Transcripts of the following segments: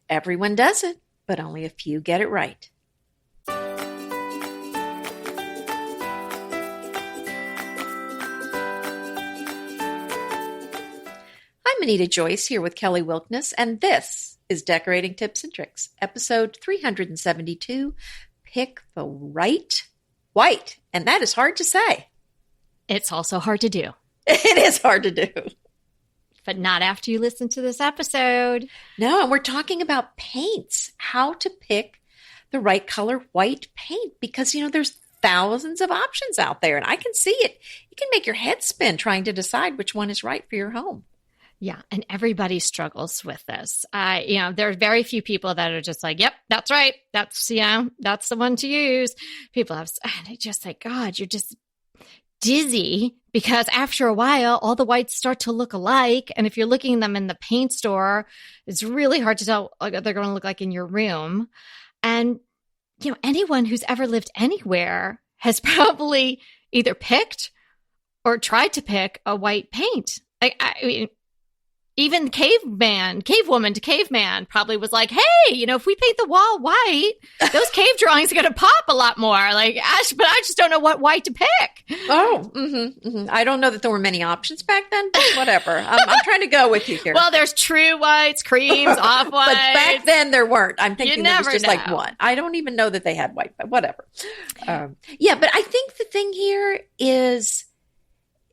Everyone does it, but only a few get it right. I'm Anita Joyce here with Kelly Wilkness, and this is Decorating Tips and Tricks, episode 372, Pick the Right White. And that is hard to say. It's also hard to do. It is hard to do. But not after you listen to this episode. No, and we're talking about paints, how to pick the right color white paint, because, there's thousands of options out there, and I can see it. You can make your head spin trying to decide which one is right for your home. Yeah, and everybody struggles with this. There are very few people that are just like, yep, that's right. That's the one to use. People have, and they just like, God, you're just dizzy because after a while, all the whites start to look alike. And if you're looking at them in the paint store, it's really hard to tell what they're going to look like in your room. And, anyone who's ever lived anywhere has probably either picked or tried to pick a white paint. I mean, even cavewoman to caveman probably was like, hey, if we paint the wall white, those cave drawings are going to pop a lot more. Like, but I just don't know what white to pick. Oh, I don't know that there were many options back then, but whatever. I'm trying to go with you here. Well, there's true whites, creams, off-whites. But back then there weren't. I'm thinking there was just know. like one. I don't even know that they had white, but whatever. But I think the thing here is,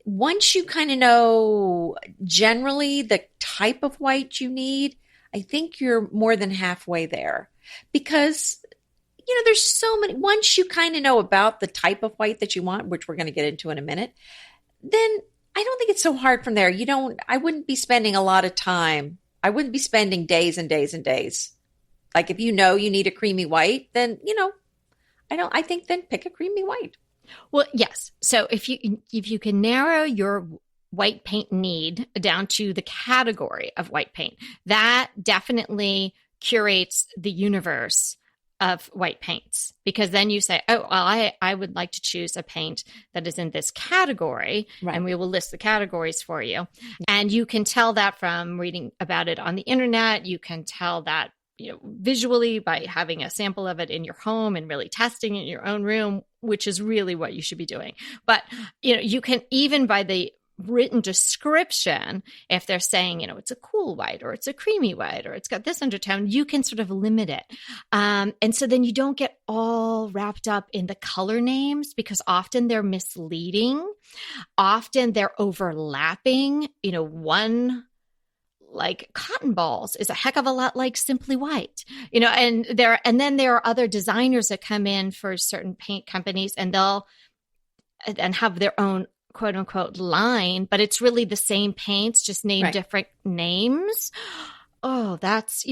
once you kind of know generally the type of white you need, I think you're more than halfway there, because, there's so many. Once you kind of know about the type of white that you want, which we're going to get into in a minute, then I don't think it's so hard from there. I wouldn't be spending a lot of time. I wouldn't be spending days and days and days. Like if you need a creamy white, then, I think then pick a creamy white. Well, yes. So if you can narrow your white paint need down to the category of white paint, that definitely curates the universe of white paints, because then you say, oh, well, I would like to choose a paint that is in this category, right. And we will list the categories for you. And you can tell that from reading about it on the internet. You can tell that visually by having a sample of it in your home and really testing it in your own room, which is really what you should be doing. But, you can even by the written description, if they're saying, it's a cool white or it's a creamy white or it's got this undertone, you can sort of limit it. And so then you don't get all wrapped up in the color names, because often they're misleading. Often they're overlapping. One like cotton balls is a heck of a lot like Simply White, and then there are other designers that come in for certain paint companies, and they'll have their own quote unquote line, but it's really the same paints, just named right. Different names. Oh, that's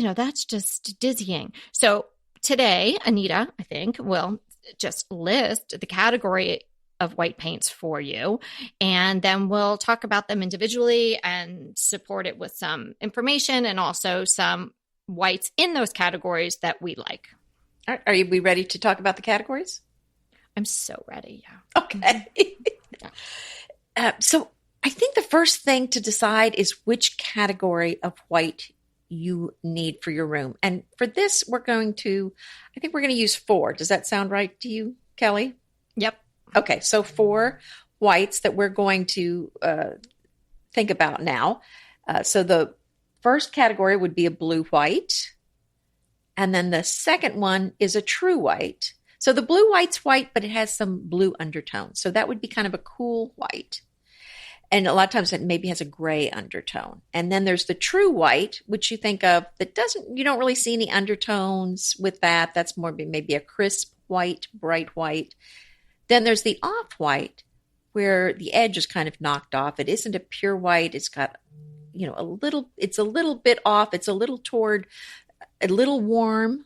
just dizzying. So today, Anita, I think, will just list the category of white paints for you. And then we'll talk about them individually and support it with some information and also some whites in those categories that we like. Are we ready to talk about the categories? I'm so ready. Yeah. Okay. So I think the first thing to decide is which category of white you need for your room. And for this, I think we're going to use 4. Does that sound right to you, Kelly? Yep. Okay, so 4 whites that we're going to think about now. So the first category would be a blue white. And then the second one is a true white. So the blue white's white, but it has some blue undertones. So that would be kind of a cool white. And a lot of times it maybe has a gray undertone. And then there's the true white, which you think of that you don't really see any undertones with that. That's more maybe a crisp white, bright white. Then there's the off-white, where the edge is kind of knocked off. It isn't a pure white. It's got, it's a little bit off. It's a little warm.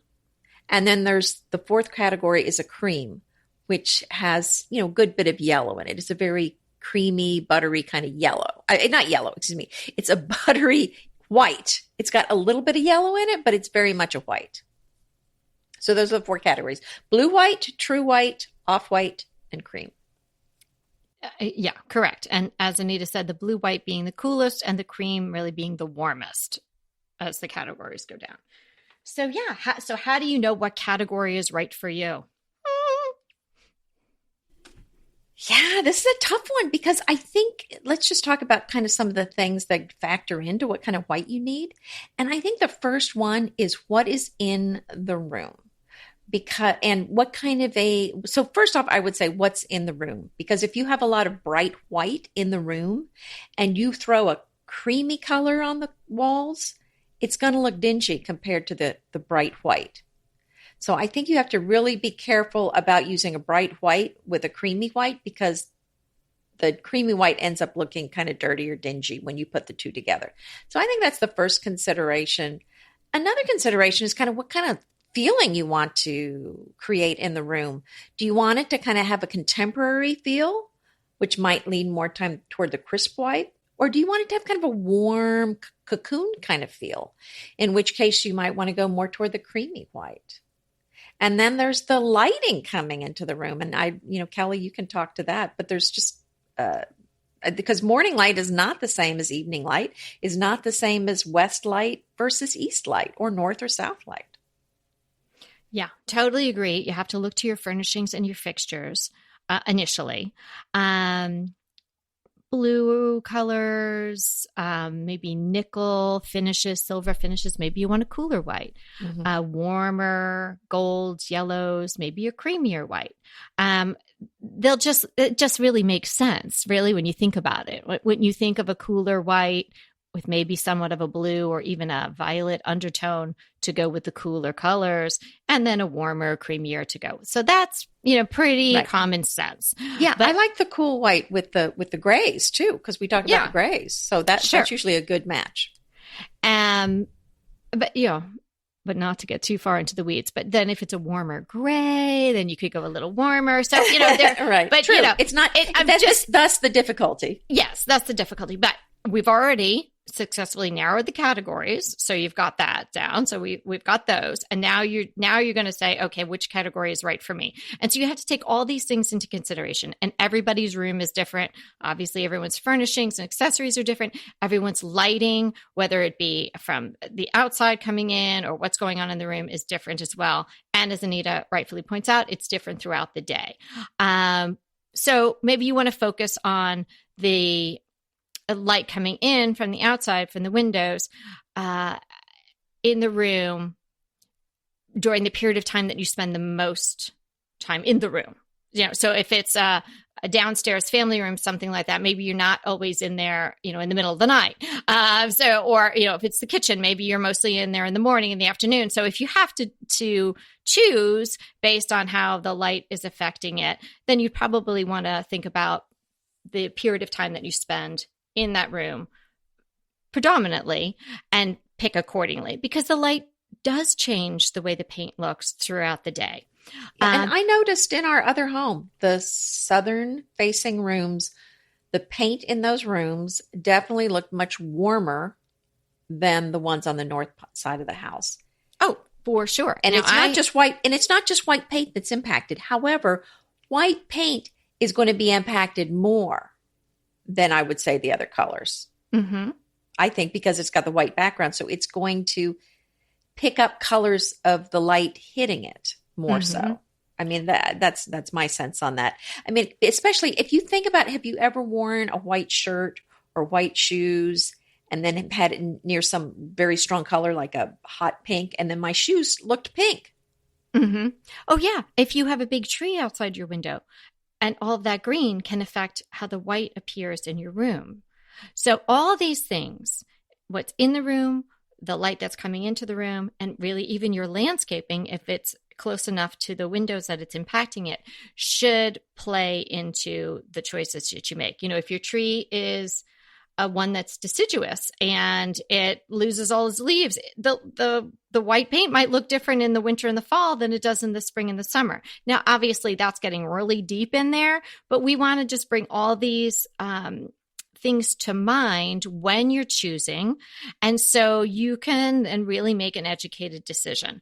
And then there's the 4th category is a cream, which has, a good bit of yellow in it. It's a very creamy, buttery kind of yellow. Not yellow, excuse me. It's a buttery white. It's got a little bit of yellow in it, but it's very much a white. So those are the 4 categories: blue white, true white, off-white, and cream. Yeah, correct. And as Anita said, the blue white being the coolest and the cream really being the warmest as the categories go down. So yeah, so how do you know what category is right for you? Yeah, this is a tough one because I think let's just talk about kind of some of the things that factor into what kind of white you need. And I think the first one is what is in the room. Because and what kind of so first off, I would say what's in the room, because if you have a lot of bright white in the room and you throw a creamy color on the walls, it's going to look dingy compared to the bright white. So I think you have to really be careful about using a bright white with a creamy white, because the creamy white ends up looking kind of dirty or dingy when you put the two together. So I think that's the first consideration. Another consideration is kind of what kind of feeling you want to create in the room. Do you want it to kind of have a contemporary feel, which might lean more time toward the crisp white? Or do you want it to have kind of a warm cocoon kind of feel, in which case you might want to go more toward the creamy white? And then there's the lighting coming into the room. And Kelly, you can talk to that, but there's just, because morning light is not the same as evening light, is not the same as west light versus east light, or north or south light. Yeah, totally agree. You have to look to your furnishings and your fixtures initially. Blue colors, maybe nickel finishes, silver finishes. Maybe you want a cooler white, warmer golds, yellows, maybe a creamier white. It just really makes sense, really, when you think about it. When you think of a cooler white with maybe somewhat of a blue or even a violet undertone to go with the cooler colors, and then a warmer, creamier to go. So that's, pretty common sense. Yeah. But I like the cool white with the grays too, because we talked about the grays. So that's usually a good match. But not to get too far into the weeds. But then if it's a warmer gray, then you could go a little warmer. So, right. But, true. It's not, that's the difficulty. Yes, that's the difficulty. But we've already successfully narrowed the categories. So you've got that down. So we've got those. And now you're going to say, okay, which category is right for me? And so you have to take all these things into consideration, and everybody's room is different. Obviously, everyone's furnishings and accessories are different. Everyone's lighting, whether it be from the outside coming in or what's going on in the room, is different as well. And as Anita rightfully points out, it's different throughout the day. So maybe you want to focus on the light coming in from the outside, from the windows, in the room during the period of time that you spend the most time in the room. So if it's a downstairs family room, something like that, maybe you're not always in there, in the middle of the night. Or if it's the kitchen, maybe you're mostly in there in the morning, in the afternoon. So if you have to choose based on how the light is affecting it, then you probably want to think about the period of time that you spend in that room predominantly and pick accordingly, because the light does change the way the paint looks throughout the day. And I noticed in our other home, the southern facing rooms, the paint in those rooms definitely looked much warmer than the ones on the north side of the house. Oh, for sure. And it's not just white, and it's not just white paint that's impacted. However, white paint is going to be impacted more than I would say the other colors. Mm-hmm. I think because it's got the white background, so it's going to pick up colors of the light hitting it more so. I mean, that's my sense on that. I mean, especially if you think about, have you ever worn a white shirt or white shoes and then had it near some very strong color like a hot pink, and then my shoes looked pink? Mm-hmm. Oh, yeah. If you have a big tree outside your window, and all of that green can affect how the white appears in your room. So all these things, what's in the room, the light that's coming into the room, and really even your landscaping, if it's close enough to the windows that it's impacting it, should play into the choices that you make. If your tree is one that's deciduous and it loses all its leaves, the white paint might look different in the winter and the fall than it does in the spring and the summer. Now, obviously, that's getting really deep in there, but we want to just bring all these things to mind when you're choosing, and so you can then really make an educated decision.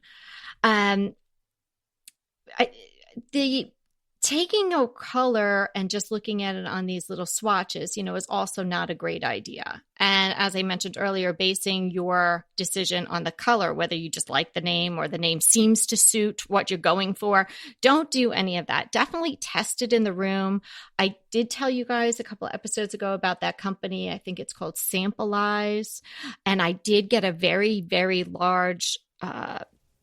The taking a color and just looking at it on these little swatches, is also not a great idea. And as I mentioned earlier, basing your decision on the color, whether you just like the name or the name seems to suit what you're going for, don't do any of that. Definitely test it in the room. I did tell you guys a couple of episodes ago about that company. I think it's called CHANTILLY. And I did get a very, very large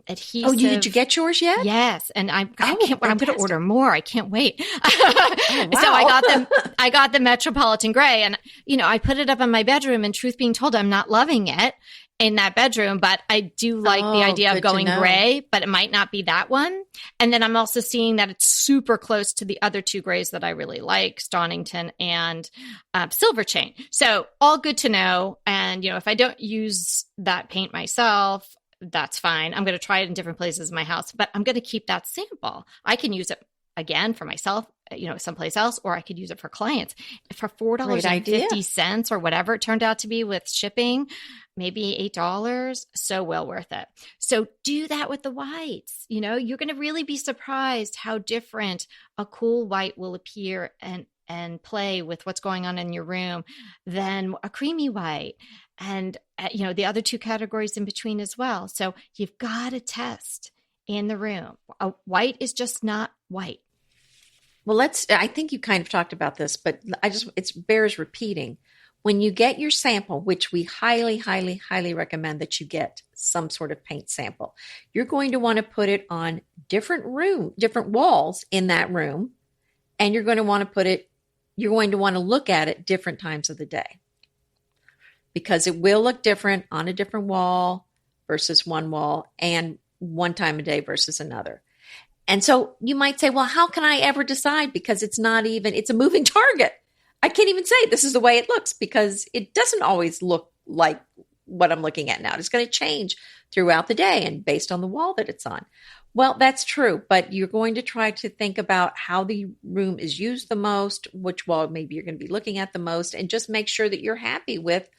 adhesive. Oh, did you get yours yet? Yes, and I'm going to order more. I can't wait. Oh, wow. So I got the Metropolitan Gray, and I put it up in my bedroom. And truth being told, I'm not loving it in that bedroom, but I do like the idea of going gray. But it might not be that one. And then I'm also seeing that it's super close to the other two grays that I really like, Stonington and Silver Chain. So all good to know. And if I don't use that paint myself, that's fine. I'm going to try it in different places in my house, but I'm going to keep that sample. I can use it again for myself, someplace else, or I could use it for clients. For $4.50 or whatever it turned out to be with shipping, maybe $8, so well worth it. So do that with the whites. You're going to really be surprised how different a cool white will appear and play with what's going on in your room than a creamy white. And, the other two categories in between as well. So you've got to test in the room. A white is just not white. Well, I think you kind of talked about this, but it bears repeating. When you get your sample, which we highly, highly, highly recommend that you get some sort of paint sample, you're going to want to put it on different walls in that room. And you're going to want to look at it different times of the day. Because it will look different on a different wall versus one wall and one time a day versus another. And so you might say, well, how can I ever decide? Because it's a moving target. I can't even say this is the way it looks because it doesn't always look like what I'm looking at now. It's going to change throughout the day and based on the wall that it's on. Well, that's true, but you're going to try to think about how the room is used the most, which wall maybe you're going to be looking at the most, and just make sure that you're happy with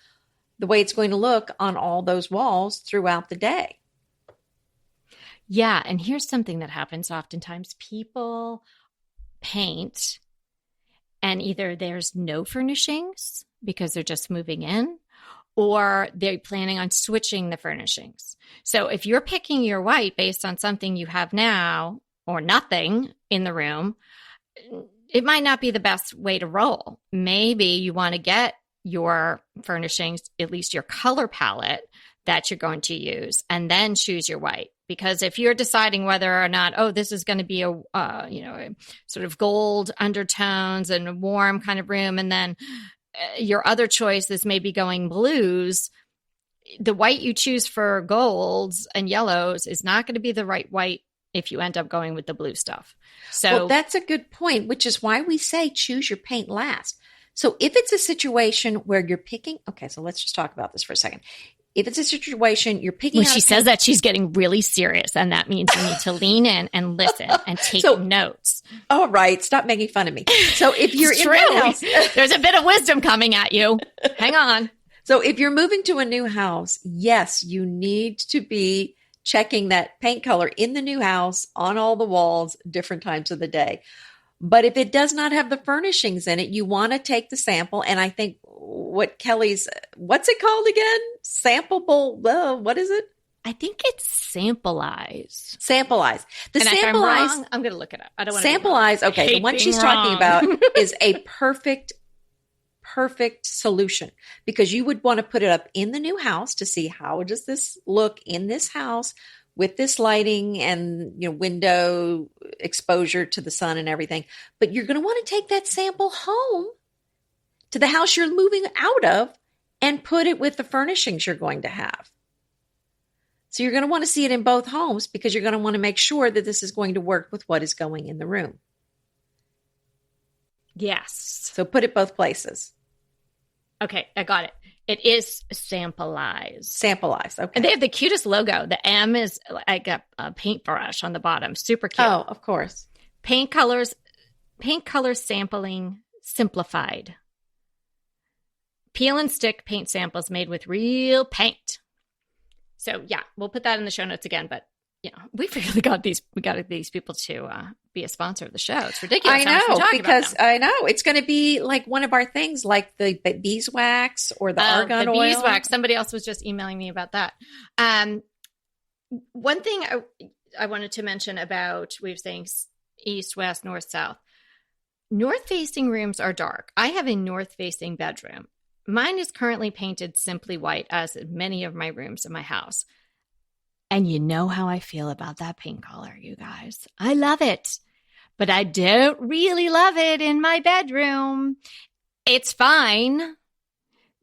the way it's going to look on all those walls throughout the day. Yeah. And here's something that happens oftentimes. People paint and either there's no furnishings because they're just moving in, or they're planning on switching the furnishings. So if you're picking your white based on something you have now or nothing in the room, it might not be the best way to roll. Maybe you want to get your furnishings, at least your color palette that you're going to use, and then choose your white. Because if you're deciding whether or not, this is going to be a sort of gold undertones and a warm kind of room, and then your other choice is maybe going blues, the white you choose for golds and yellows is not going to be the right white if you end up going with the blue stuff. So that's a good point, which is why we say choose your paint last. So if it's a situation where you're picking, okay, so let's just talk about this for a second. If it's a situation you're picking, when she says that, she's getting really serious, and that means you need to lean in and listen and take notes. All right, stop making fun of me. So if you're in that house, there's a bit of wisdom coming at you. Hang on. So if you're moving to a new house, yes, you need to be checking that paint color in the new house on all the walls, different times of the day. But if it does not have the furnishings in it, you want to take the sample. And I think what's it called again? Sampleable, what is it? I think it's Sampleize. Sampleize. The and Sampleize, if I'm wrong, I'm going to look it up. I don't want to Sampleize, okay, the one she's talking about is a perfect solution, because you would want to put it up in the new house to see how does this look in this house with this lighting and window exposure to the sun and everything. But you're going to want to take that sample home to the house you're moving out of and put it with the furnishings you're going to have. So you're going to want to see it in both homes because you're going to want to make sure that this is going to work with what is going in the room. Yes. So put it both places. Okay, I got it. It is Sampleize. Sampleize, okay. And they have the cutest logo. The M is like a paintbrush on the bottom. Super cute. Oh, of course. Paint color sampling simplified. Peel and stick paint samples made with real paint. So yeah, we'll put that in the show notes again, but we really got these people to be a sponsor of the show. It's ridiculous. I know, because I know it's going to be like one of our things, like the beeswax or the argan oil. Beeswax. Somebody else was just emailing me about that. One thing I wanted to mention about, we were saying east, west, north, south. North-facing rooms are dark. I have a north-facing bedroom. Mine is currently painted simply white, as many of my rooms in my house. And you know how I feel about that paint color, you guys. I love it, but I don't really love it in my bedroom. It's fine,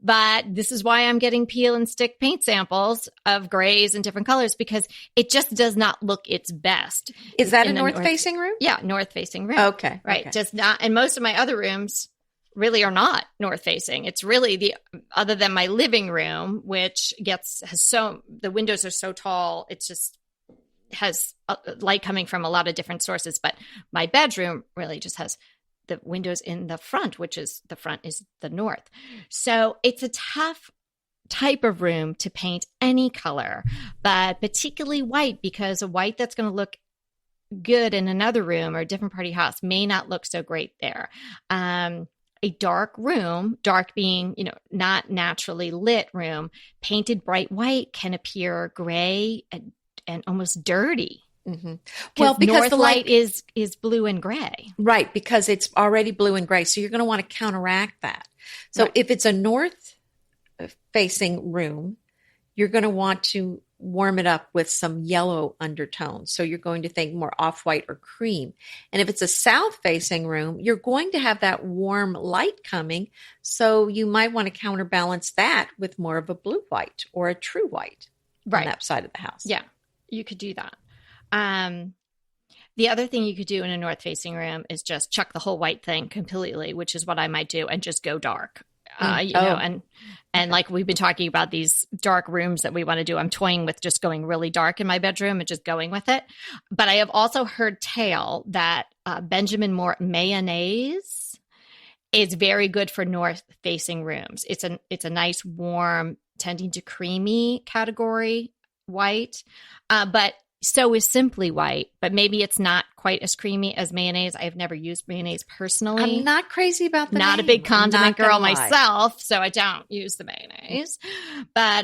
but this is why I'm getting peel and stick paint samples of grays and different colors, because it just does not look its best. Is that a north-facing room? Yeah, north-facing room. Okay. Right. Okay. Does not, and most of my other rooms really are not north-facing. It's really other than my living room, which the windows are so tall, it just has light coming from a lot of different sources. But my bedroom really just has the windows in the front, the front is the north. So it's a tough type of room to paint any color, but particularly white, because a white that's going to look good in another room or a different party house may not look so great there. A dark room, dark being, not naturally lit room, painted bright white can appear gray and almost dirty. Mm-hmm. Well, because north the light is blue and gray. Right, because it's already blue and gray. So you're going to want to counteract that. So Right. If it's a north-facing room, you're going to want to warm it up with some yellow undertones. So you're going to think more off-white or cream. And if it's a south-facing room, you're going to have that warm light coming. So you might want to counterbalance that with more of a blue-white or a true white Right. on that side of the house. Yeah, you could do that. The other thing you could do in a north-facing room is just chuck the whole white thing completely, which is what I might do, and just go dark. And like we've been talking about these dark rooms that we want to do, I'm toying with just going really dark in my bedroom and just going with it. But I have also heard tale that Benjamin Moore mayonnaise is very good for north-facing rooms. It's a nice, warm, tending to creamy category white, but so is Simply White, but maybe it's not quite as creamy as mayonnaise. I've never used mayonnaise personally. I'm not crazy about the Not name. a big condiment girl lie. myself, so I don't use the mayonnaise. But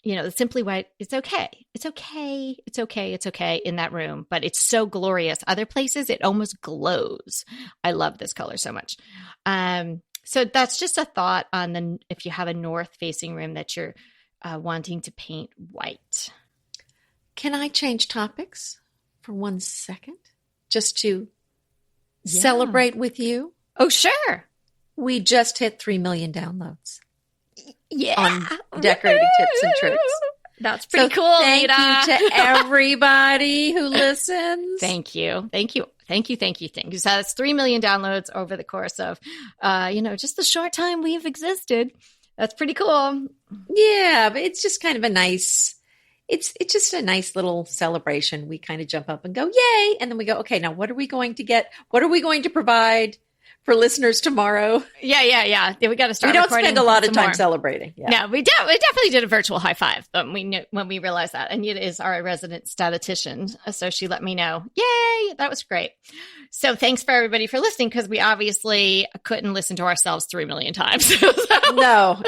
the Simply White, it's okay. It's okay. It's okay. It's okay in that room, but it's so glorious. Other places, it almost glows. I love this color so much. So that's just a thought on if you have a north-facing room that you're wanting to paint white. Can I change topics for 1 second just to celebrate with you? Oh, sure. We just hit 3 million downloads. Yeah. On decorating tips and tricks. That's pretty cool, Thank Anita. you to everybody who listens. Thank you. So that's 3 million downloads over the course of, just the short time we've existed. That's pretty cool. Yeah, but it's just kind of a nice... It's just a nice little celebration. We kind of jump up and go, yay. And then we go, okay, now what are we going to get? What are we going to provide for listeners tomorrow? Yeah. We got to start. We don't spend a lot of time more. celebrating. Yeah. No, we definitely did a virtual high five when we realized that. And Anita is our resident statistician. So she let me know, yay, that was great. So thanks for everybody for listening, because we obviously couldn't listen to ourselves 3 million times. No.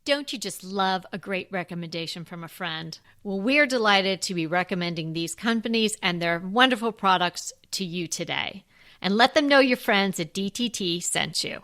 Don't you just love a great recommendation from a friend? Well, we're delighted to be recommending these companies and their wonderful products to you today. And let them know your friends at DTT sent you.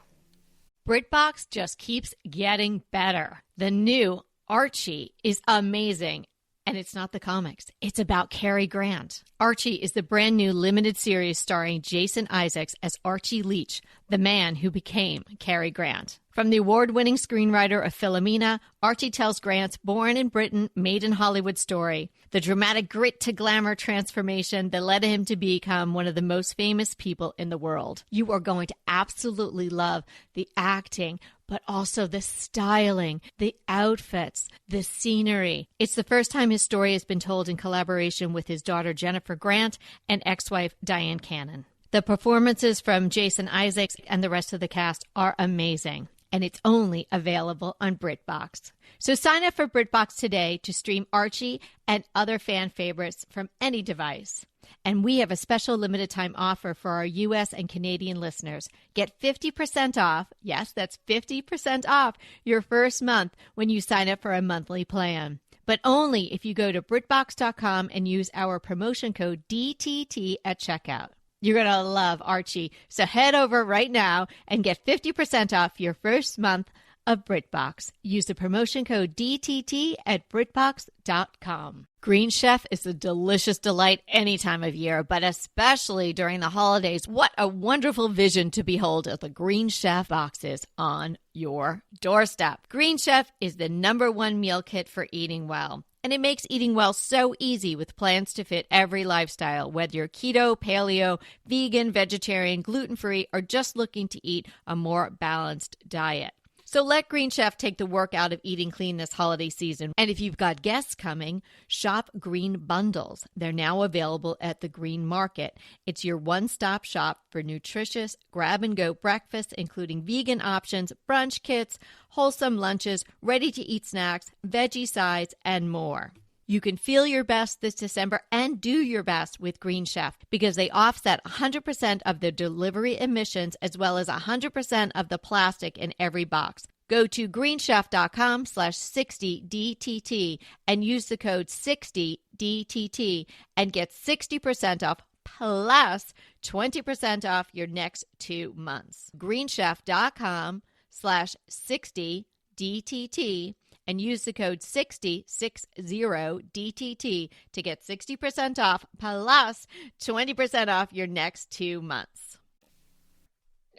BritBox just keeps getting better. The new Archie is amazing. And it's not the comics. It's about Cary Grant. Archie is the brand new limited series starring Jason Isaacs as Archie Leach, the man who became Cary Grant. From the award-winning screenwriter of Philomena, Archie tells Grant's born in Britain, made in Hollywood story, the dramatic grit to glamour transformation that led him to become one of the most famous people in the world. You are going to absolutely love the acting, but also the styling, the outfits, the scenery. It's the first time his story has been told in collaboration with his daughter Jennifer Grant and ex-wife Diane Cannon. The performances from Jason Isaacs and the rest of the cast are amazing. And it's only available on BritBox. So sign up for BritBox today to stream Archie and other fan favorites from any device. And we have a special limited time offer for our U.S. and Canadian listeners. Get 50% off. Yes, that's 50% off your first month when you sign up for a monthly plan. But only if you go to BritBox.com and use our promotion code DTT at checkout. You're going to love Archie. So head over right now and get 50% off your first month of BritBox. Use the promotion code DTT at BritBox.com. Green Chef is a delicious delight any time of year, but especially during the holidays. What a wonderful vision to behold as the Green Chef boxes on your doorstep. Green Chef is the #1 meal kit for eating well. And it makes eating well so easy with plans to fit every lifestyle, whether you're keto, paleo, vegan, vegetarian, gluten-free, or just looking to eat a more balanced diet. So let Green Chef take the work out of eating clean this holiday season. And if you've got guests coming, shop Green Bundles. They're now available at the Green Market. It's your one-stop shop for nutritious grab-and-go breakfasts, including vegan options, brunch kits, wholesome lunches, ready-to-eat snacks, veggie sides, and more. You can feel your best this December and do your best with Green Chef because they offset 100% of the delivery emissions as well as 100% of the plastic in every box. Go to greenchef.com/60DTT and use the code 60DTT and get 60% off plus 20% off your next 2 months. greenchef.com/60DTT and use the code 60DTT to get 60% off plus 20% off your next 2 months.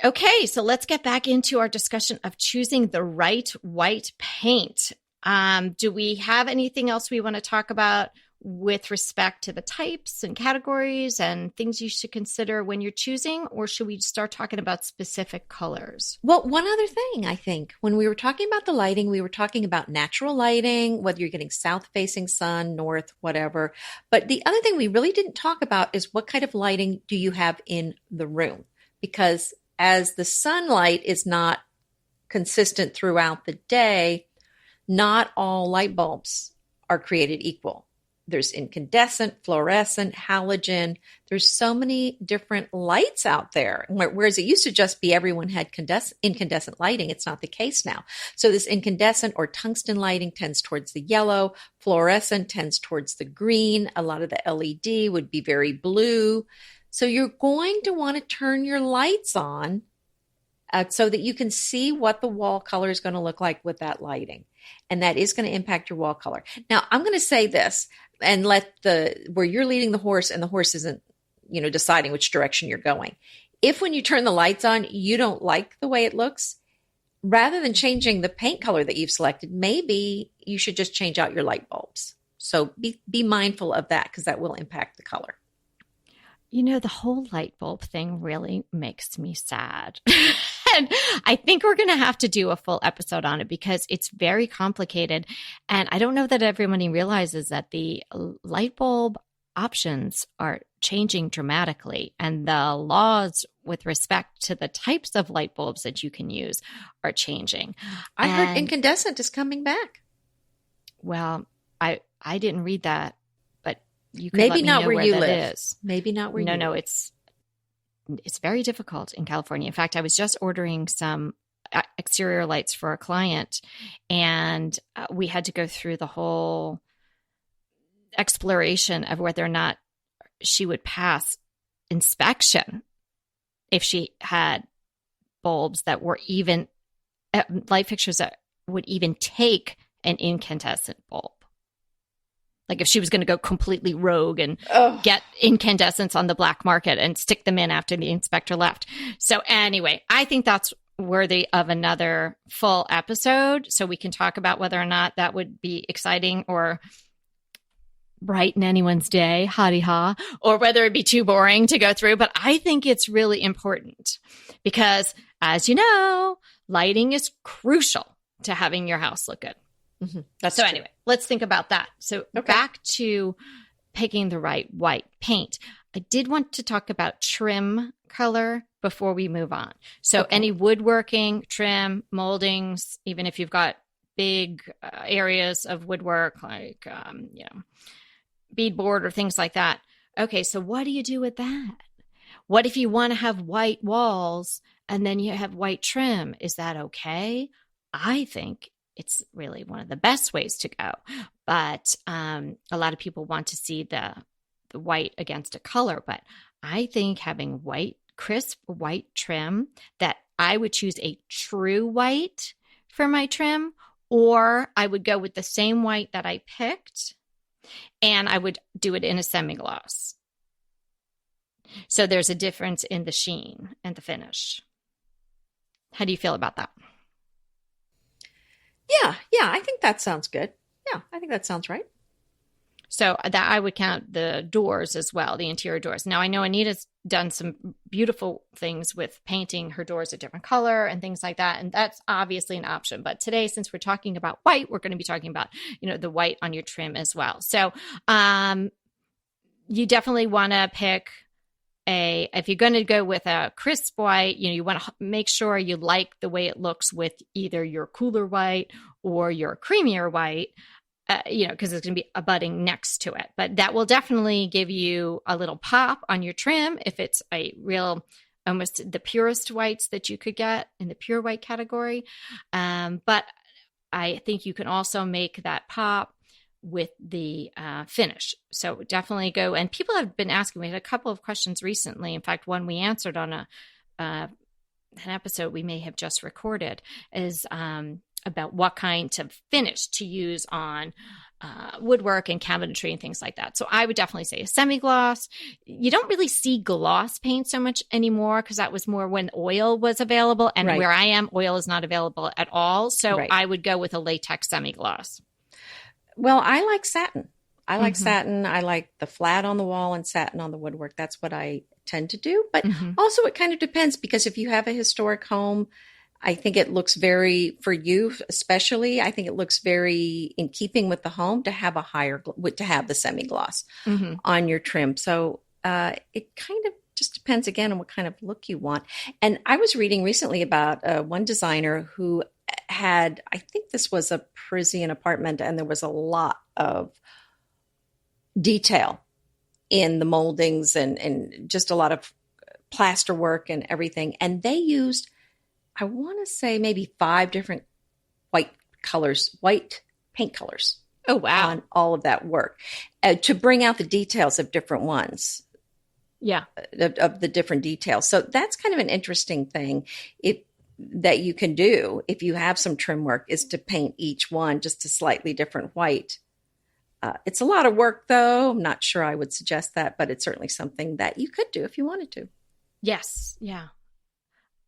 Okay, so let's get back into our discussion of choosing the right white paint. Do we have anything else we want to talk about with respect to the types and categories and things you should consider when you're choosing, or should we start talking about specific colors? Well, one other thing, I think, when we were talking about the lighting, we were talking about natural lighting, whether you're getting south-facing sun, north, whatever. But the other thing we really didn't talk about is what kind of lighting do you have in the room? Because as the sunlight is not consistent throughout the day, not all light bulbs are created equal. There's incandescent, fluorescent, halogen. There's so many different lights out there. Whereas it used to just be everyone had incandescent lighting. It's not the case now. So this incandescent or tungsten lighting tends towards the yellow. Fluorescent tends towards the green. A lot of the LED would be very blue. So you're going to want to turn your lights on so that you can see what the wall color is going to look like with that lighting. And that is going to impact your wall color. Now, I'm going to say this and where you're leading the horse and the horse isn't, deciding which direction you're going. If when you turn the lights on, you don't like the way it looks, rather than changing the paint color that you've selected, maybe you should just change out your light bulbs. So be mindful of that because that will impact the color. The whole light bulb thing really makes me sad. And I think we're going to have to do a full episode on it because it's very complicated. And I don't know that everybody realizes that the light bulb options are changing dramatically. And the laws with respect to the types of light bulbs that you can use are changing. I heard incandescent is coming back. Well, I didn't read that. You could maybe not where you live. Is. Maybe not where you live. No, it's very difficult in California. In fact, I was just ordering some exterior lights for a client, and we had to go through the whole exploration of whether or not she would pass inspection if she had bulbs that were even light fixtures that would even take an incandescent bulb. Like if she was going to go completely rogue and get incandescents on the black market and stick them in after the inspector left. So anyway, I think that's worthy of another full episode so we can talk about whether or not that would be exciting or brighten anyone's day, ha-de-ha, or whether it'd be too boring to go through. But I think it's really important because, as you know, lighting is crucial to having your house look good. Mm-hmm. So anyway, let's think about that. So back to picking the right white paint. I did want to talk about trim color before we move on. So any woodworking, trim, moldings, even if you've got big areas of woodwork like, beadboard or things like that. Okay, so what do you do with that? What if you want to have white walls and then you have white trim? Is that okay? I think it's really one of the best ways to go. But a lot of people want to see the white against a color. But I think having crisp white trim, that I would choose a true white for my trim, or I would go with the same white that I picked and I would do it in a semi-gloss. So there's a difference in the sheen and the finish. How do you feel about that? Yeah, I think that sounds good. Yeah, I think that sounds right. So that I would count the doors as well, the interior doors. Now, I know Anita's done some beautiful things with painting her doors a different color and things like that. And that's obviously an option. But today, since we're talking about white, we're going to be talking about, the white on your trim as well. So you definitely want to pick if you're going to go with a crisp white, you want to make sure you like the way it looks with either your cooler white or your creamier white. Because it's going to be abutting next to it. But that will definitely give you a little pop on your trim if it's a real, almost the purest whites that you could get in the pure white category. But I think you can also make that pop with the finish. So definitely go. And people have been asking, we had a couple of questions recently. In fact, one we answered on an episode we may have just recorded is about what kind of finish to use on woodwork and cabinetry and things like that. So I would definitely say a semi-gloss. You don't really see gloss paint so much anymore because that was more when oil was available. And where I am, oil is not available at all. So I would go with a latex semi-gloss. Well, I like satin. I like satin. I like the flat on the wall and satin on the woodwork. That's what I tend to do. But also it kind of depends, because if you have a historic home, I think it looks for you especially, I think it looks very in keeping with the home to have to have the semi-gloss on your trim. So it kind of just depends again on what kind of look you want. And I was reading recently about one designer who had, I think this was a Parisian apartment, and there was a lot of detail in the moldings and just a lot of plaster work and everything. And they used, I want to say maybe 5 different white paint colors. Oh, wow. On all of that work to bring out the details of different ones. Yeah. Of the different details. So that's kind of an interesting thing that you can do if you have some trim work, is to paint each one just a slightly different white. It's a lot of work, though. I'm not sure I would suggest that, but it's certainly something that you could do if you wanted to. Yes. Yeah.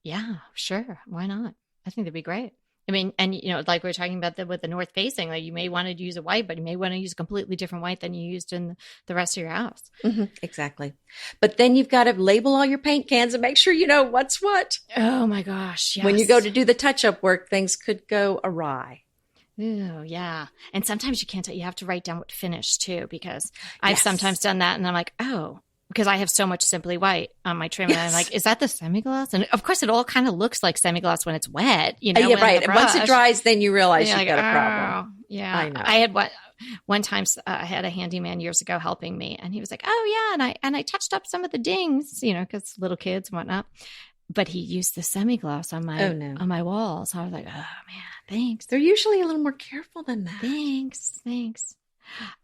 Yeah, sure. Why not? I think that'd be great. I mean, and like we were talking about with the north facing, like you may want to use a white, but you may want to use a completely different white than you used in the rest of your house. Exactly. But then you've got to label all your paint cans and make sure you know what's what. Oh my gosh. Yes. When you go to do the touch-up work, things could go awry. Oh, yeah. And sometimes you can't tell. You have to write down what finish too, because I've sometimes done that and I'm like, oh, because I have so much Simply White on my trim. And I'm like, is that the semi-gloss? And of course, it all kind of looks like semi-gloss when it's wet. Yeah, right. And once it dries, then you realize you've got a problem. Yeah. I know. I had one time I had a handyman years ago helping me, and he was like, oh, yeah. And I touched up some of the dings, because little kids and whatnot. But he used the semi-gloss on my wall. So I was like, oh, man, thanks. They're usually a little more careful than that. Thanks.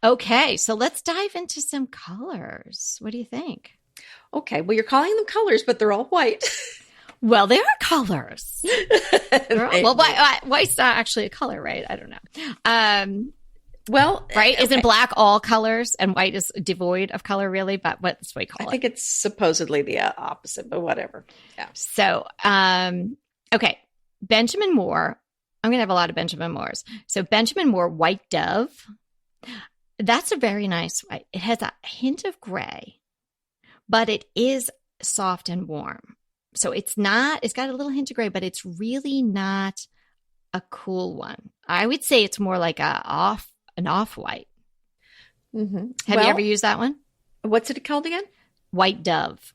Okay, so let's dive into some colors. What do you think? Okay, well, you're calling them colors, but they're all white. Well, they are colors. White's not actually a color, right? I don't know. Well, right? Isn't black all colors and white is devoid of color, really? But what's what we call it? I think it's supposedly the opposite, but whatever. Yeah. So, okay, Benjamin Moore. I'm going to have a lot of Benjamin Moores. So Benjamin Moore, White Dove. That's a very nice white. It has a hint of gray, but it is soft and warm. So it's got a little hint of gray, but it's really not a cool one. I would say it's more like an off-white. Mm-hmm. Have you ever used that one? What's it called again? White Dove.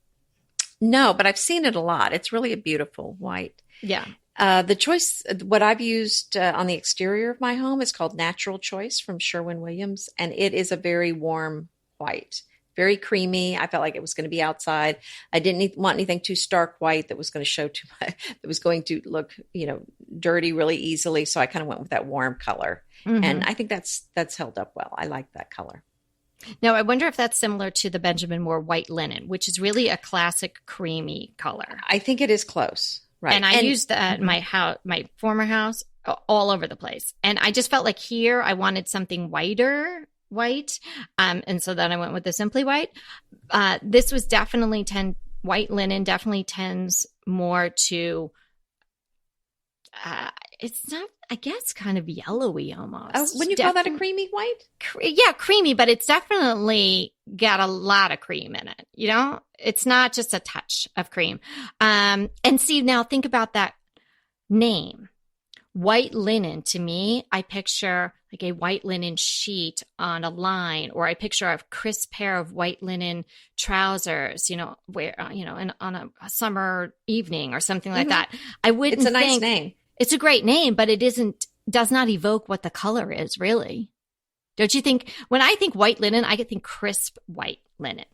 No, but I've seen it a lot. It's really a beautiful white. Yeah. The choice, what I've used on the exterior of my home is called Natural Choice from Sherwin-Williams, and it is a very warm white, very creamy. I felt like it was going to be outside. I didn't want anything too stark white that was going to show too much, that was going to look, dirty really easily. So I kind of went with that warm color, and I think that's held up well. I like that color. Now, I wonder if that's similar to the Benjamin Moore white linen, which is really a classic creamy color. I think it is close. Right. And I used that in my house, my former house, all over the place. And I just felt like here I wanted something white. And so then I went with the Simply White. This was definitely white linen definitely tends more to, it's not, I guess, kind of yellowy almost. Oh, wouldn't you call that a creamy white? Yeah, creamy, but it's definitely got a lot of cream in it. It's not just a touch of cream. And see, now think about that name. White linen, to me, I picture like a white linen sheet on a line, or I picture a crisp pair of white linen trousers, where, on a summer evening or something like that. I wouldn't think. It's a nice name. It's a great name, but it does not evoke what the color is, really. Don't you think? When I think white linen, I could think crisp white linen.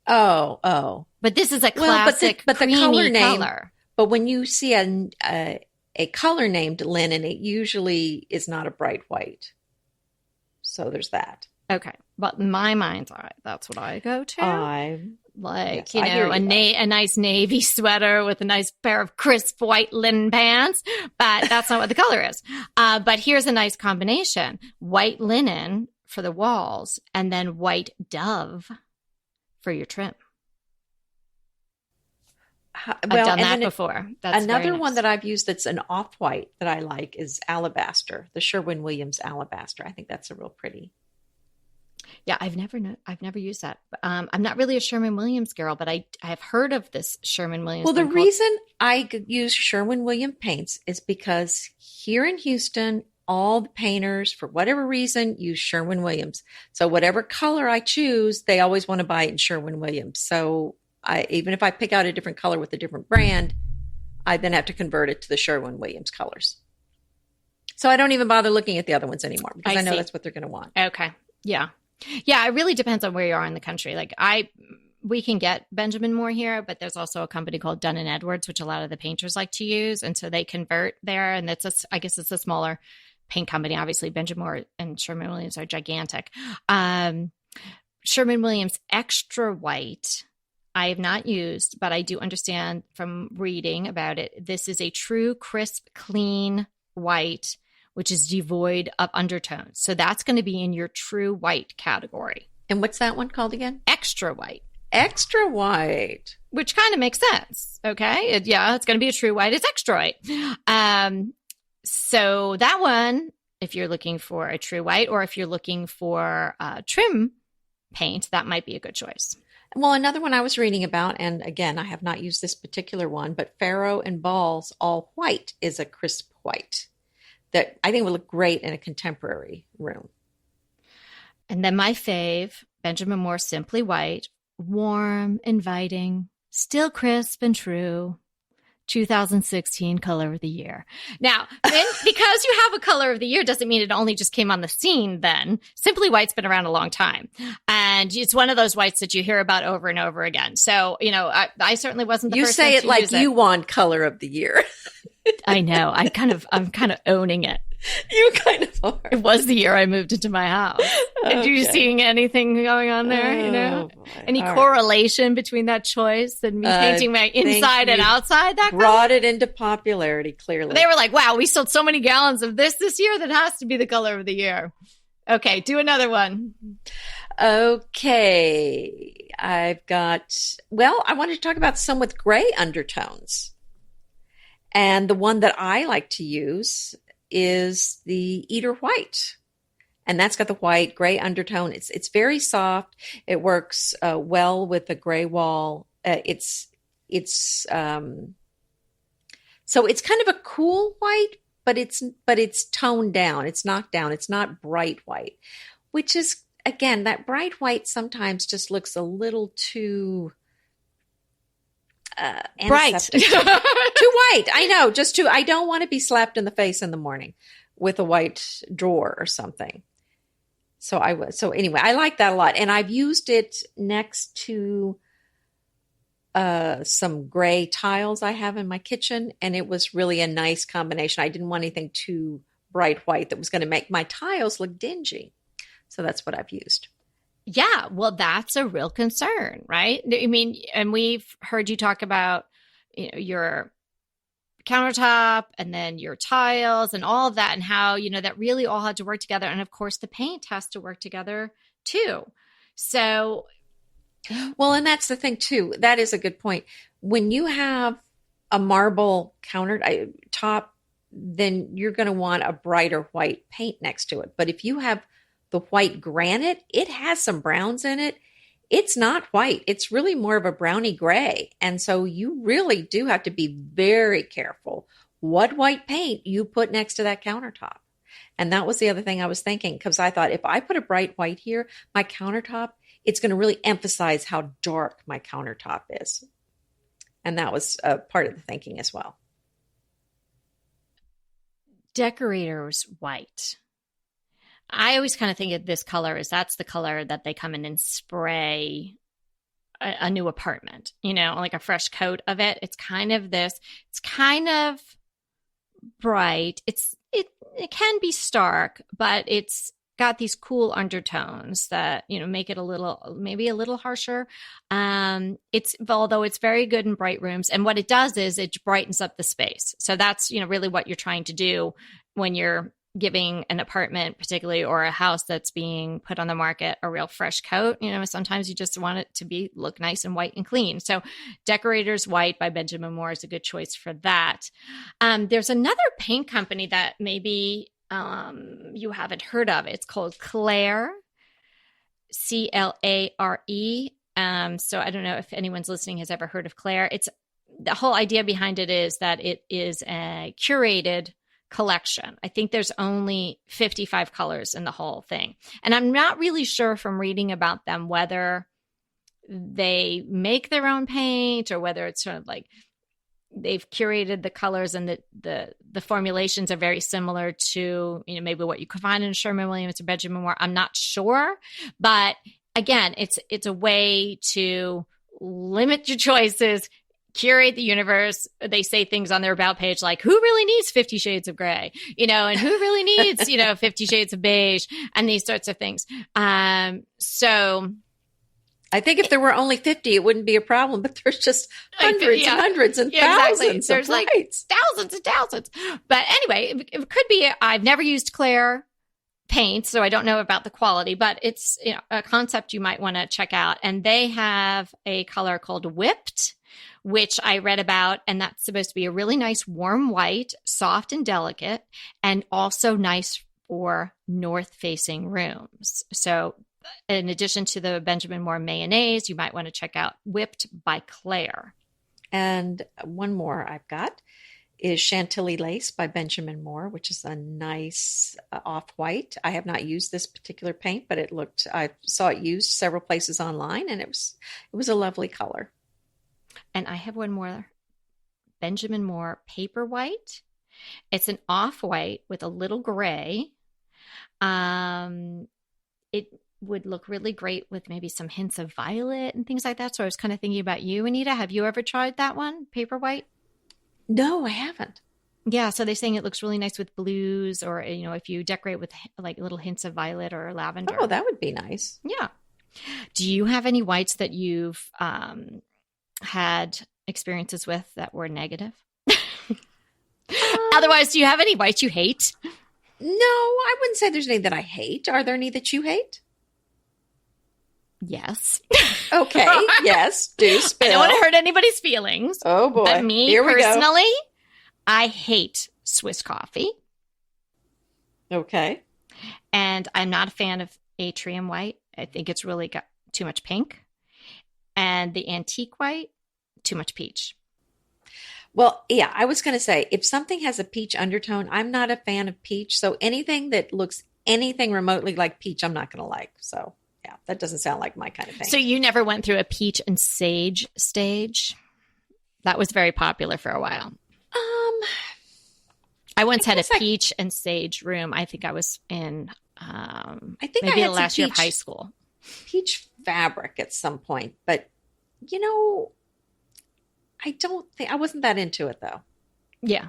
Oh. But this is a classic but the creamy color name. color. But when you see a color named linen, it usually is not a bright white. So there's that. Okay. But in my mind's eye, that's what I go to. Like, yes, a nice navy sweater with a nice pair of crisp white linen pants, but that's not what the color is. But here's a nice combination. White linen for the walls and then white dove for your trim. I've done that before. That's another one that I've used that's an off-white that I like is Alabaster, the Sherwin-Williams Alabaster. I think that's a real pretty. Yeah, I've never used that. I'm not really a Sherwin-Williams girl, but I have heard of this Sherwin-Williams. Well, the reason I use Sherwin-Williams paints is because here in Houston, all the painters, for whatever reason, use Sherwin-Williams. So whatever color I choose, they always want to buy it in Sherwin-Williams. So even if I pick out a different color with a different brand, I then have to convert it to the Sherwin-Williams colors. So I don't even bother looking at the other ones anymore because I know that's what they're going to want. Okay. Yeah. Yeah, it really depends on where you are in the country. Like we can get Benjamin Moore here, but there's also a company called Dunn & Edwards, which a lot of the painters like to use. And so they convert there. And I guess it's a smaller paint company. Obviously, Benjamin Moore and Sherwin-Williams are gigantic. Sherwin-Williams Extra White, I have not used, but I do understand from reading about it. This is a true, crisp, clean white, which is devoid of undertones. So that's going to be in your true white category. And what's that one called again? Extra white. Extra white. Which kind of makes sense. Okay. It's going to be a true white. It's extra white. So that one, if you're looking for a true white or if you're looking for trim paint, that might be a good choice. Well, another one I was reading about, and again, I have not used this particular one, but FARROW and Ball's All White is a crisp white that I think would look great in a contemporary room. And then my fave, Benjamin Moore Simply White, warm, inviting, still crisp and true. 2016 color of the year. Now, because you have a color of the year doesn't mean it only just came on the scene then. Simply White's been around a long time. And it's one of those whites that you hear about over and over again. So, I certainly wasn't the first one to use it. You say it like you won color of the year. I know. I'm kind of owning it. You kind of are. It was the year I moved into my house. Okay. Did you seeing anything going on there? Any correlation between that choice and me painting my inside and outside? That brought it into popularity. Clearly, they were like, "Wow, we sold so many gallons of this year. That has to be the color of the year." Okay, do another one. Okay, I wanted to talk about some with gray undertones, and the one that I like to use is the EIDER white. And that's got the white gray undertone. It's very soft. It works well with the gray wall. So it's kind of a cool white, but it's toned down. It's knocked down. It's not bright white, which is, again, that bright white sometimes just looks a little too, bright. antiseptic. Too white. I know. I don't want to be slapped in the face in the morning with a white drawer or something. So anyway, I like that a lot. And I've used it next to some gray tiles I have in my kitchen. And it was really a nice combination. I didn't want anything too bright white that was going to make my tiles look dingy. So that's what I've used. Yeah, well, that's a real concern, right? I mean, and we've heard you talk about, your countertop and then your tiles and all of that, and how, that really all had to work together. And of course, the paint has to work together too. So, well, and that's the thing too. That is a good point. When you have a marble countertop, then you're going to want a brighter white paint next to it. But if you have the white granite, it has some browns in it. It's not white. It's really more of a browny gray. And so you really do have to be very careful what white paint you put next to that countertop. And that was the other thing I was thinking, because I thought if I put a bright white here, my countertop, it's going to really emphasize how dark my countertop is. And that was part of the thinking as well. Decorators white. I always kind of think of this color as that's the color that they come in and spray a new apartment, like a fresh coat of it. It's kind of bright. It can be stark, but it's got these cool undertones that, make it maybe a little harsher. Although it's very good in bright rooms. And what it does is it brightens up the space. So that's, really what you're trying to do when you're giving an apartment particularly, or a house that's being put on the market, a real fresh coat. Sometimes you just want it to look nice and white and clean. So Decorators White by Benjamin Moore is a good choice for that. There's another paint company that maybe you haven't heard of. It's called CLARE, CLARE. So I don't know if anyone's listening has ever heard of CLARE. The whole idea behind it is that it is a curated collection. I think there's only 55 colors in the whole thing. And I'm not really sure from reading about them whether they make their own paint or whether it's sort of like they've curated the colors and the formulations are very similar to, maybe what you could find in Sherwin-Williams or Benjamin Moore. I'm not sure. But again, it's a way to limit your choices, curate the universe. They say things on their about page like, who really needs 50 shades of gray, and who really needs, 50 shades of beige and these sorts of things. So I think if there were only 50, it wouldn't be a problem, but there's just hundreds and hundreds and thousands. Exactly. There's like thousands and thousands. But anyway, it could be, I've never used CLARE paint, so I don't know about the quality, but it's a concept you might want to check out. And they have a color called Whipped, which I read about, and that's supposed to be a really nice warm white, soft and delicate, and also nice for north-facing rooms. So in addition to the Benjamin Moore mayonnaise, you might want to check out Whipped by CLARE. And one more I've got is Chantilly Lace by Benjamin Moore, which is a nice off-white. I have not used this particular paint, but I saw it used several places online, and it was a lovely color. And I have one more, Benjamin Moore Paper White. It's an off-white with a little gray. It would look really great with maybe some hints of violet and things like that. So I was kind of thinking about you, Anita. Have you ever tried that one, Paper White? No, I haven't. Yeah, so they're saying it looks really nice with blues, or if you decorate with like little hints of violet or lavender. Oh, that would be nice. Yeah. Do you have any whites that you've had experiences with that were negative? Otherwise, do you have any whites you hate? No, I wouldn't say there's any that I hate. Are there any that you hate? Yes. Okay. Yes. Do spill. I don't want to hurt anybody's feelings. Oh boy. But me Here we personally, go. I hate Swiss coffee. Okay. And I'm not a fan of atrium white. I think it's really got too much pink. And the antique white, too much peach. Well, yeah, I was going to say, if something has a peach undertone, I'm not a fan of peach. So anything that looks anything remotely like peach, I'm not going to like. So yeah, that doesn't sound like my kind of thing. So you never went through a peach and sage stage? That was very popular for a while. I once had a peach and sage room. I think I was in I think maybe I had the last some year of high school. Peach fabric at some point, but I don't think I wasn't that into it though. Yeah,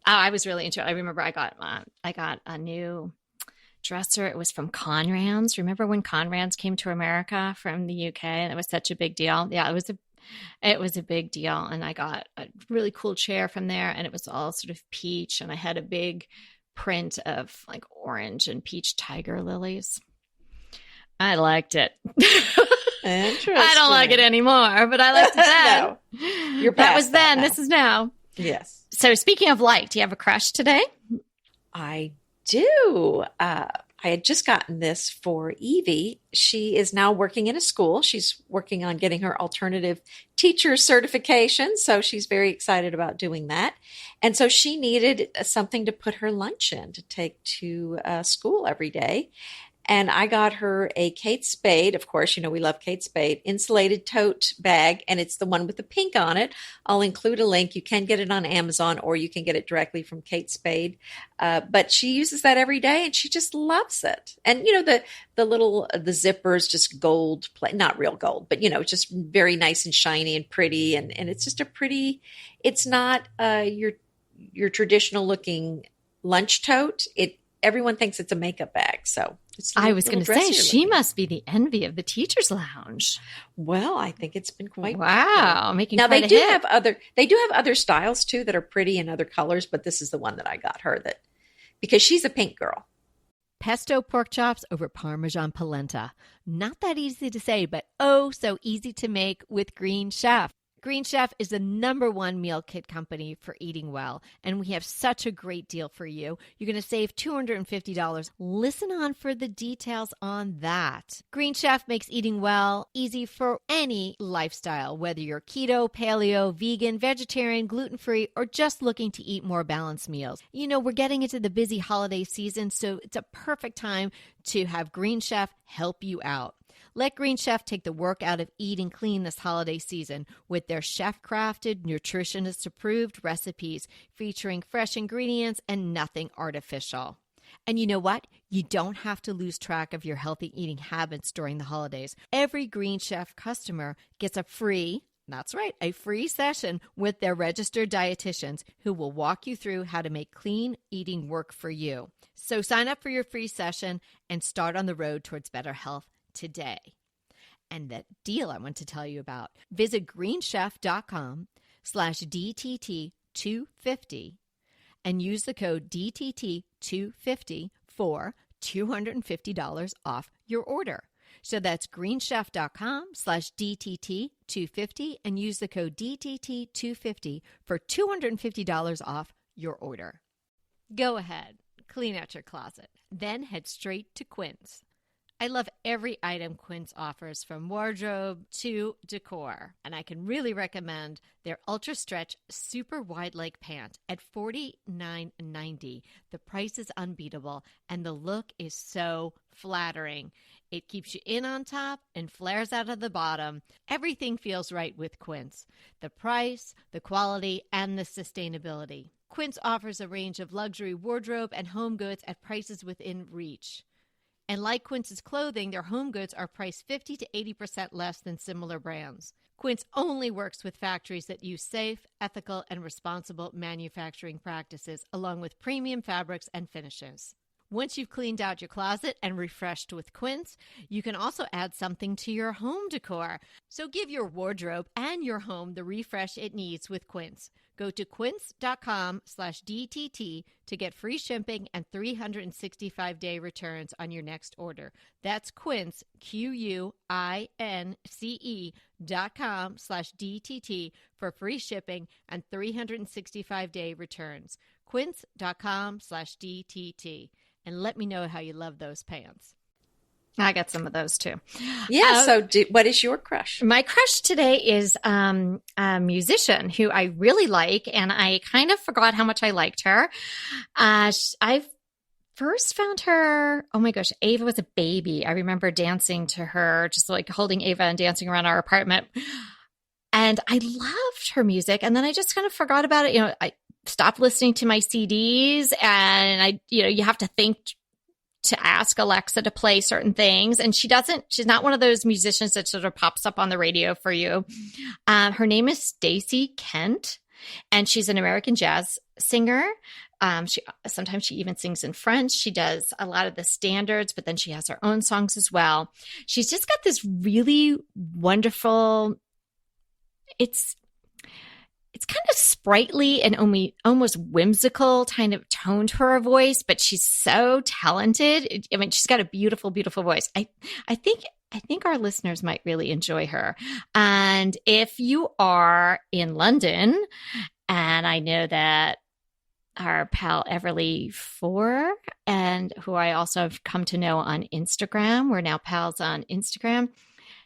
I was really into it. I remember I got a new dresser. It was from Conrad's. Remember when Conrad's came to America from the UK, and it was such a big deal? Yeah, it was a big deal. And I got a really cool chair from there, and it was all sort of peach. And I had a big print of like orange and peach tiger lilies. I liked it. Interesting. I don't like it anymore, but I liked it then. No, that was then. This is now. Yes. So speaking of like, do you have a crush today? I do. I had just gotten this for Evie. She is now working in a school. She's working on getting her alternative teacher certification. So she's very excited about doing that. And so she needed something to put her lunch in to take to school every day. And I got her a Kate Spade. Of course, we love Kate Spade insulated tote bag, and it's the one with the pink on it. I'll include a link. You can get it on Amazon, or you can get it directly from Kate Spade. But she uses that every day, and she just loves it. And the zippers, just gold, not real gold, but just very nice and shiny and pretty. And it's just a pretty. It's not your traditional looking lunch tote. Everyone thinks it's a makeup bag, so. I was going to say, she must be the envy of the teacher's lounge. Well, I think it's been quite wow, making now quite they a do hit. have other styles too that are pretty in other colors, but this is the one that I got her because she's a pink girl. Pesto pork chops over Parmesan polenta. Not that easy to say, but oh so easy to make with Green Chef. Green Chef is the #1 meal kit company for eating well, and we have such a great deal for you. You're going to save $250. Listen on for the details on that. Green Chef makes eating well easy for any lifestyle, whether you're keto, paleo, vegan, vegetarian, gluten-free, or just looking to eat more balanced meals. We're getting into the busy holiday season, so it's a perfect time to have Green Chef help you out. Let Green Chef take the work out of eating clean this holiday season with their chef-crafted, nutritionist-approved recipes featuring fresh ingredients and nothing artificial. And you know what? You don't have to lose track of your healthy eating habits during the holidays. Every Green Chef customer gets a free session with their registered dietitians who will walk you through how to make clean eating work for you. So sign up for your free session and start on the road towards better health today. And the deal I want to tell you about, visit greenchef.com/DTT250 and use the code DTT250 for $250 off your order. So that's greenchef.com/DTT250 and use the code DTT250 for $250 off your order. Go ahead, clean out your closet, then head straight to Quince. I love every item Quince offers, from wardrobe to decor, and I can really recommend their Ultra Stretch Super Wide Leg Pant at $49.90. The price is unbeatable, and the look is so flattering. It keeps you in on top and flares out of the bottom. Everything feels right with Quince. The price, the quality, and the sustainability. Quince offers a range of luxury wardrobe and home goods at prices within reach. And like Quince's clothing, their home goods are priced 50 to 80% less than similar brands. Quince only works with factories that use safe, ethical, and responsible manufacturing practices, along with premium fabrics and finishes. Once you've cleaned out your closet and refreshed with Quince, you can also add something to your home decor. So give your wardrobe and your home the refresh it needs with Quince. Go to quince.com/DTT to get free shipping and 365-day returns on your next order. That's Quince, QUINCE.com/DTT for free shipping and 365-day returns. Quince.com/DTT. And let me know how you love those pants. I got some of those too. Yeah. What is your crush? My crush today is a musician who I really like, and I kind of forgot how much I liked her. I first found her, oh my gosh, Ava was a baby. I remember dancing to her, just like holding Ava and dancing around our apartment. And I loved her music. And then I just kind of forgot about it. I stopped listening to my CDs, and you have to think to ask Alexa to play certain things. And she's not one of those musicians that sort of pops up on the radio for you. Her name is Stacey Kent, and she's an American jazz singer. Sometimes she even sings in French. She does a lot of the standards, but then she has her own songs as well. She's just got this really wonderful, it's kind of sprightly and almost whimsical kind of tone to her voice, but she's so talented. I mean, she's got a beautiful, beautiful voice. I think our listeners might really enjoy her. And if you are in London, and I know that our pal Everly Four, and who I also have come to know on Instagram, we're now pals on Instagram.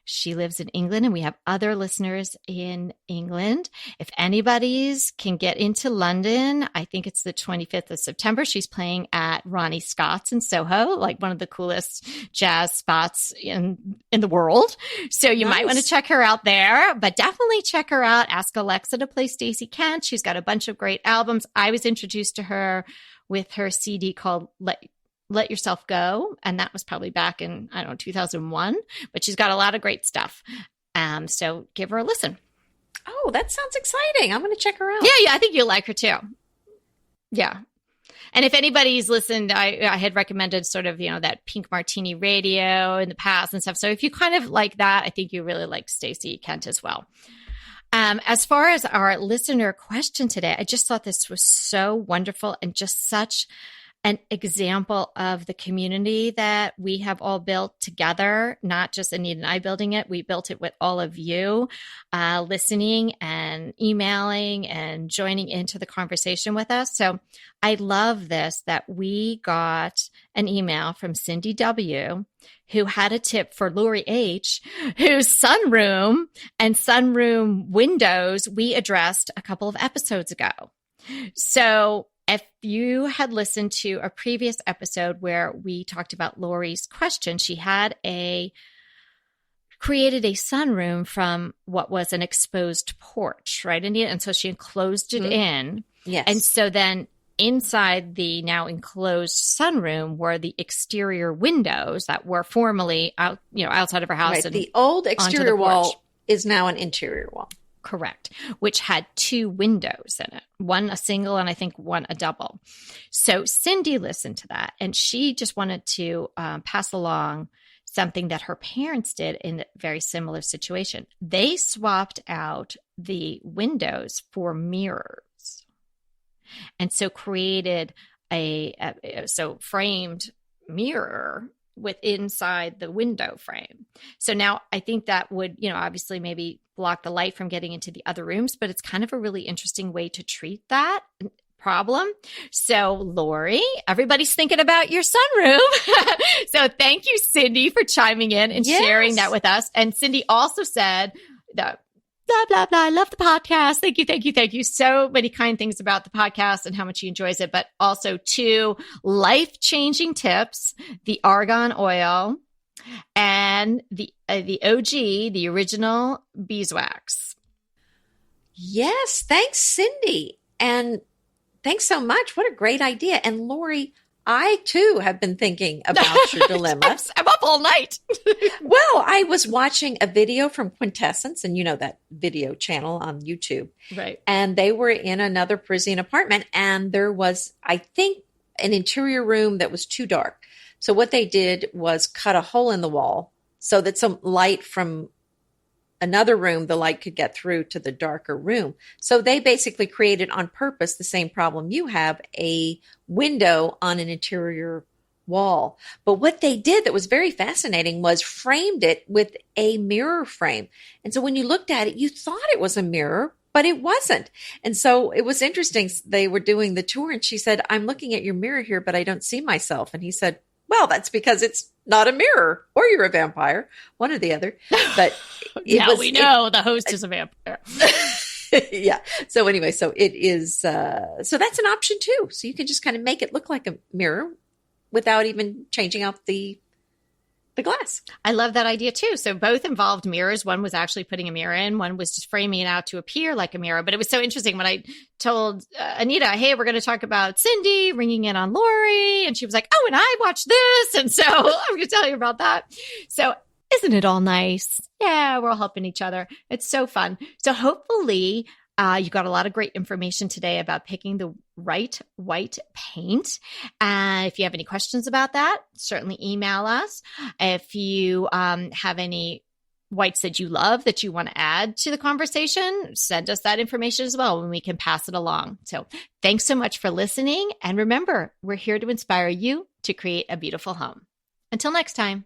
She lives in England, and we have other listeners in England. If anybody's can get into London, I think it's the 25th of September. She's playing at Ronnie Scott's in Soho, like one of the coolest jazz spots in the world. So you might want to check her out there, but definitely check her out. Ask Alexa to play Stacey Kent. She's got a bunch of great albums. I was introduced to her with her CD called Let Yourself Go. And that was probably back in, 2001, but she's got a lot of great stuff. So give her a listen. Oh, that sounds exciting. I'm going to check her out. Yeah, I think you'll like her too. Yeah. And if anybody's listened, I had recommended sort of, that Pink Martini Radio in the past and stuff. So if you kind of like that, I think you really like Stacey Kent as well. As far as our listener question today, I just thought this was so wonderful and just such an example of the community that we have all built together, not just Anita and I building it. We built it with all of you listening and emailing and joining into the conversation with us. So I love this, that we got an email from Cindy W., who had a tip for Lori H., whose sunroom and sunroom windows we addressed a couple of episodes ago. So if you had listened to a previous episode where we talked about Lori's question, she had created a sunroom from what was an exposed porch, right, Anita? And so she enclosed it in. Yes. And so then inside the now enclosed sunroom were the exterior windows that were formerly out, outside of her house. Right. And the old exterior wall porch. Is now an interior wall. Correct, which had 2 windows in it, one a single and I think one a double. So Cindy listened to that, and she just wanted to pass along something that her parents did in a very similar situation. They swapped out the windows for mirrors, and so created a framed mirror with inside the window frame. So now I think that would, obviously maybe block the light from getting into the other rooms, but it's kind of a really interesting way to treat that problem. So Lori, everybody's thinking about your sunroom. So thank you, Cindy, for chiming in and sharing that with us. And Cindy also said that blah, blah, blah. I love the podcast. Thank you. Thank you. Thank you. So many kind things about the podcast and how much she enjoys it, but also 2 life-changing tips, the argan oil and the OG, the original beeswax. Yes. Thanks, Cindy. And thanks so much. What a great idea. And Lori, I too have been thinking about your dilemma. I'm up all night. Well, I was watching a video from Quintessence, and that video channel on YouTube. Right. And they were in another Parisian apartment, and there was, I think, an interior room that was too dark. So what they did was cut a hole in the wall so that some light from another room, the light could get through to the darker room. So they basically created on purpose the same problem you have, a window on an interior wall. But what they did that was very fascinating was framed it with a mirror frame. And so when you looked at it, you thought it was a mirror, but it wasn't. And so it was interesting. They were doing the tour, and she said, "I'm looking at your mirror here, but I don't see myself." And he said, "Well, that's because it's not a mirror, or you're a vampire, one or the other." But the host is a vampire. Yeah. So anyway, so it is, so that's an option too. So you can just kind of make it look like a mirror without even changing out the the glass. I love that idea too. So both involved mirrors. One was actually putting a mirror in. One was just framing it out to appear like a mirror. But it was so interesting when I told Anita, hey, we're going to talk about Cindy ringing in on Lori. And she was like, oh, and I watched this. And so I'm going to tell you about that. So isn't it all nice? Yeah, we're all helping each other. It's so fun. So hopefully you got a lot of great information today about picking the right white paint. If you have any questions about that, certainly email us. If you have any whites that you love that you want to add to the conversation, send us that information as well, and we can pass it along. So thanks so much for listening. And remember, we're here to inspire you to create a beautiful home. Until next time.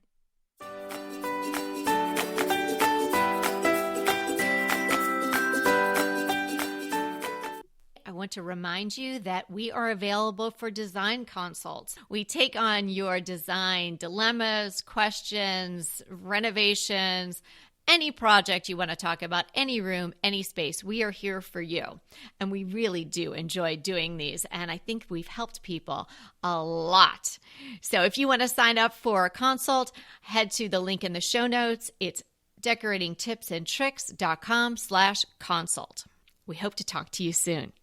I want to remind you that we are available for design consults. We take on your design dilemmas, questions, renovations, any project you want to talk about, any room, any space. We are here for you. And we really do enjoy doing these. And I think we've helped people a lot. So if you want to sign up for a consult, head to the link in the show notes. It's decoratingtipsandtricks.com/consult. We hope to talk to you soon.